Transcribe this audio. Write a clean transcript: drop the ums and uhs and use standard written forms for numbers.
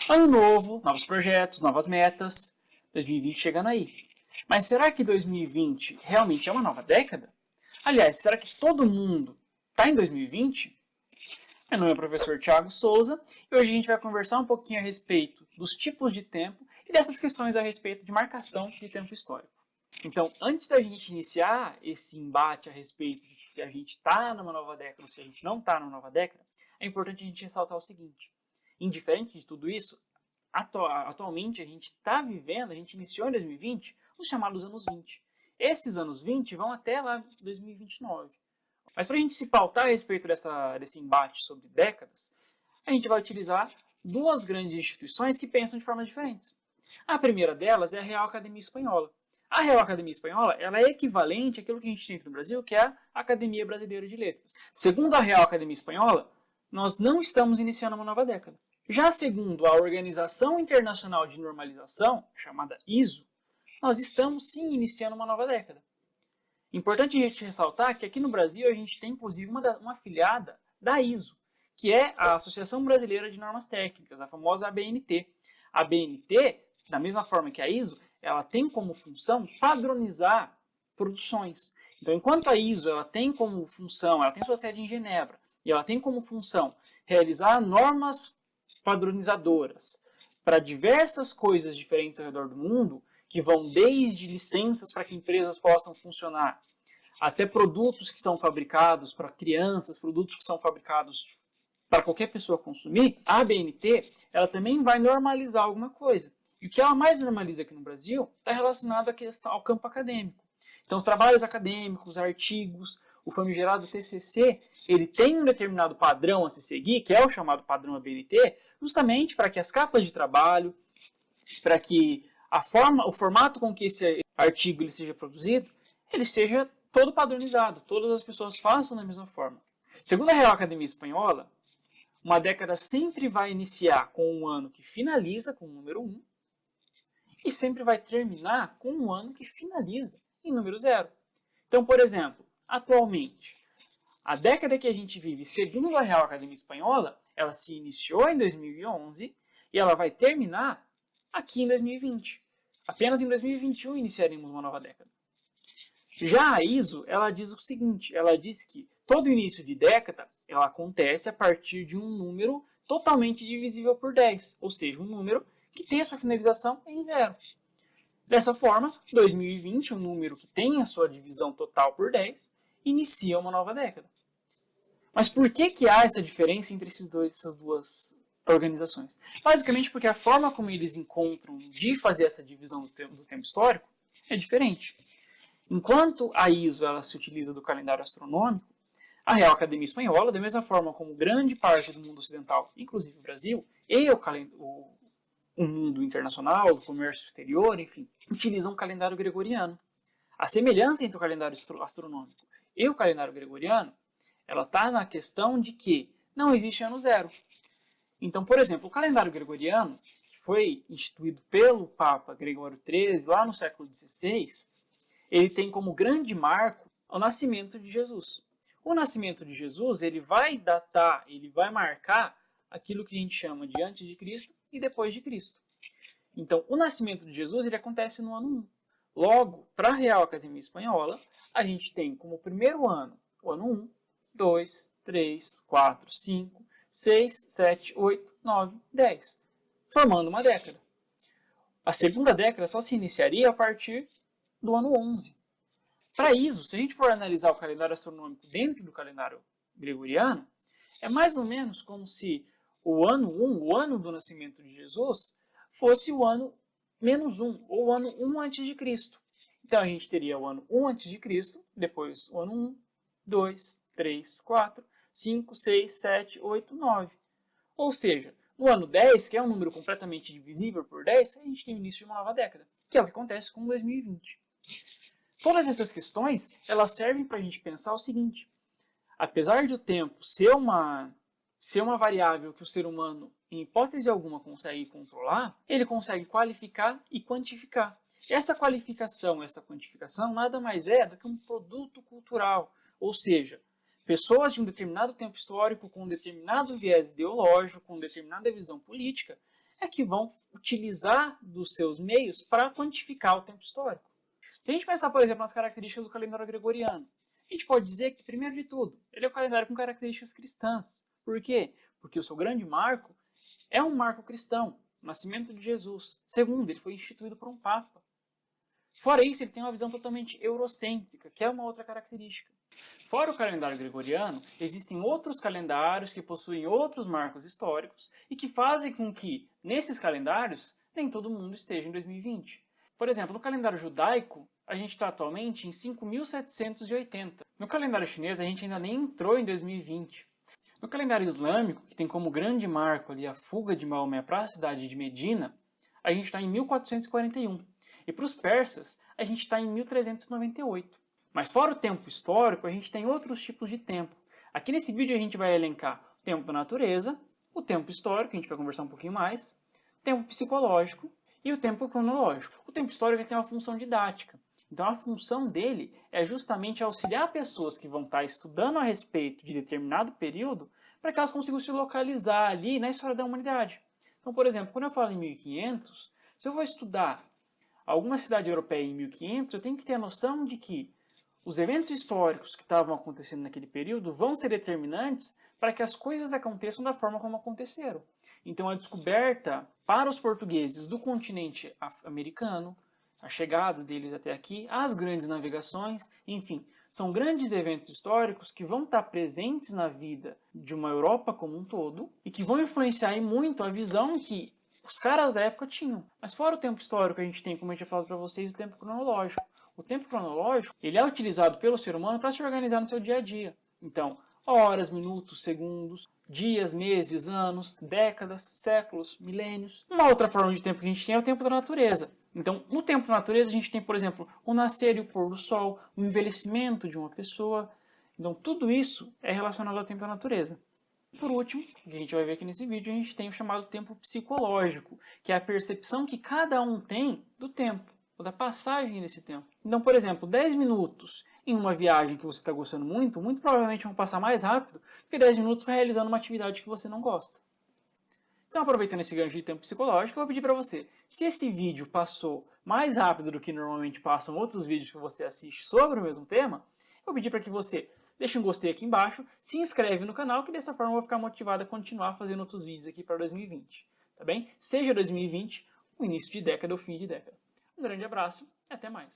Ano novo, novos projetos, novas metas, 2020 chegando aí. Mas será que 2020 realmente é uma nova década? Aliás, será que todo mundo está em 2020? Meu nome é o professor Thiago Souza e hoje a gente vai conversar um pouquinho a respeito dos tipos de tempo e dessas questões a respeito de marcação de tempo histórico. Então, antes da gente iniciar esse embate a respeito de se a gente está numa nova década ou se a gente não está numa nova década, é importante a gente ressaltar o seguinte: indiferente de tudo isso, atualmente a gente está vivendo, a gente iniciou em 2020 os chamados anos 20. Esses anos 20 vão até lá 2029. Mas para a gente se pautar a respeito desse embate sobre décadas, a gente vai utilizar duas grandes instituições que pensam de formas diferentes. A primeira delas é a Real Academia Espanhola. A Real Academia Espanhola ela é equivalente àquilo que a gente tem aqui no Brasil, que é a Academia Brasileira de Letras. Segundo a Real Academia Espanhola, nós não estamos iniciando uma nova década. Já segundo a Organização Internacional de Normalização, chamada ISO, nós estamos sim iniciando uma nova década. Importante a gente ressaltar que aqui no Brasil a gente tem inclusive uma afiliada da ISO, que é a Associação Brasileira de Normas Técnicas, a famosa ABNT. A ABNT, da mesma forma que a ISO, ela tem como função padronizar produções. Então, enquanto a ISO ela tem como função, ela tem sua sede em Genebra, e ela tem como função realizar normas padronizadoras para diversas coisas diferentes ao redor do mundo, que vão desde licenças para que empresas possam funcionar, até produtos que são fabricados para crianças, produtos que são fabricados para qualquer pessoa consumir, a ABNT ela também vai normalizar alguma coisa. E o que ela mais normaliza aqui no Brasil está relacionado ao campo acadêmico. Então, os trabalhos acadêmicos, artigos, o famigerado TCC, ele tem um determinado padrão a se seguir, que é o chamado padrão ABNT, justamente para que as capas de trabalho, para que o formato com que esse artigo ele seja produzido, ele seja todo padronizado, todas as pessoas façam da mesma forma. Segundo a Real Academia Espanhola, uma década sempre vai iniciar com um ano que finaliza com o número 1 e sempre vai terminar com um ano que finaliza em número 0. Então, por exemplo, atualmente, a década que a gente vive, segundo a Real Academia Espanhola, ela se iniciou em 2011 e ela vai terminar aqui em 2020. Apenas em 2021 iniciaremos uma nova década. Já a ISO, ela diz o seguinte, ela diz que todo início de década ela acontece a partir de um número totalmente divisível por 10, ou seja, um número que tem a sua finalização em 0. Dessa forma, 2020, um número que tem a sua divisão total por 10, inicia uma nova década. Mas por que há essa diferença entre essas duas organizações? Basicamente porque a forma como eles encontram de fazer essa divisão do tempo histórico é diferente. Enquanto a ISO ela se utiliza do calendário astronômico, a Real Academia Espanhola, da mesma forma como grande parte do mundo ocidental, inclusive o Brasil, e o mundo internacional, o comércio exterior, enfim, utilizam o calendário gregoriano. A semelhança entre o calendário astronômico e o calendário gregoriano, ela está na questão de que não existe ano zero. Então, por exemplo, o calendário gregoriano, que foi instituído pelo Papa Gregório XIII lá no século XVI, ele tem como grande marco o nascimento de Jesus. O nascimento de Jesus ele vai datar, ele vai marcar aquilo que a gente chama de antes de Cristo e depois de Cristo. Então, o nascimento de Jesus ele acontece no ano 1. Logo, para a Real Academia Espanhola, a gente tem como primeiro ano o ano 1, 2, 3, 4, 5, 6, 7, 8, 9, 10, formando uma década. A segunda década só se iniciaria a partir do ano 11. Para isso, se a gente for analisar o calendário astronômico dentro do calendário gregoriano, é mais ou menos como se o ano 1, o ano do nascimento de Jesus, fosse o ano menos 1, ou o ano 1 antes de Cristo. Então a gente teria o ano 1 antes de Cristo, depois o ano 1, 2, 3, 4, 5, 6, 7, 8, 9. Ou seja, no ano 10, que é um número completamente divisível por 10, a gente tem o início de uma nova década, que é o que acontece com 2020. Todas essas questões, elas servem para a gente pensar o seguinte: apesar de o tempo ser uma variável que o ser humano, em hipótese alguma, consegue controlar, ele consegue qualificar e quantificar. Essa qualificação, essa quantificação, nada mais é do que um produto cultural, ou seja, pessoas de um determinado tempo histórico, com um determinado viés ideológico, com determinada visão política, é que vão utilizar dos seus meios para quantificar o tempo histórico. Se a gente pensar, por exemplo, nas características do calendário gregoriano, a gente pode dizer que, primeiro de tudo, ele é um calendário com características cristãs. Por quê? Porque o seu grande marco é um marco cristão, o nascimento de Jesus. Segundo, ele foi instituído por um papa. Fora isso, ele tem uma visão totalmente eurocêntrica, que é uma outra característica. Fora o calendário gregoriano, existem outros calendários que possuem outros marcos históricos e que fazem com que, nesses calendários, nem todo mundo esteja em 2020. Por exemplo, no calendário judaico, a gente está atualmente em 5.780. No calendário chinês, a gente ainda nem entrou em 2020. No calendário islâmico, que tem como grande marco ali a fuga de Maomé para a cidade de Medina, a gente está em 1441. E para os persas, a gente está em 1398. Mas fora o tempo histórico, a gente tem outros tipos de tempo. Aqui nesse vídeo a gente vai elencar o tempo da natureza, o tempo histórico, que a gente vai conversar um pouquinho mais, o tempo psicológico e o tempo cronológico. O tempo histórico tem uma função didática. Então a função dele é justamente auxiliar pessoas que vão estar estudando a respeito de determinado período para que elas consigam se localizar ali na história da humanidade. Então, por exemplo, quando eu falo em 1500, se eu vou estudar alguma cidade europeia em 1500, eu tenho que ter a noção de que os eventos históricos que estavam acontecendo naquele período vão ser determinantes para que as coisas aconteçam da forma como aconteceram. Então, a descoberta para os portugueses do continente americano, a chegada deles até aqui, as grandes navegações, enfim, são grandes eventos históricos que vão estar presentes na vida de uma Europa como um todo e que vão influenciar muito a visão que os caras da época tinham. Mas fora o tempo histórico, a gente tem, como eu já falado para vocês, o tempo cronológico. O tempo cronológico, ele é utilizado pelo ser humano para se organizar no seu dia a dia. Então, horas, minutos, segundos, dias, meses, anos, décadas, séculos, milênios. Uma outra forma de tempo que a gente tem é o tempo da natureza. Então, no tempo da natureza, a gente tem, por exemplo, o nascer e o pôr do sol, o envelhecimento de uma pessoa. Então, tudo isso é relacionado ao tempo da natureza. Por último, o que a gente vai ver aqui nesse vídeo, a gente tem o chamado tempo psicológico, que é a percepção que cada um tem do tempo, ou da passagem desse tempo. Então, por exemplo, 10 minutos em uma viagem que você está gostando muito, muito provavelmente vão passar mais rápido do que 10 minutos realizando uma atividade que você não gosta. Então, aproveitando esse gancho de tempo psicológico, eu vou pedir para você, se esse vídeo passou mais rápido do que normalmente passam outros vídeos que você assiste sobre o mesmo tema, eu vou pedir para que você deixe um gostei aqui embaixo, se inscreve no canal, que dessa forma eu vou ficar motivado a continuar fazendo outros vídeos aqui para 2020, tá bem? Seja 2020 o início de década ou fim de década. Um grande abraço e até mais!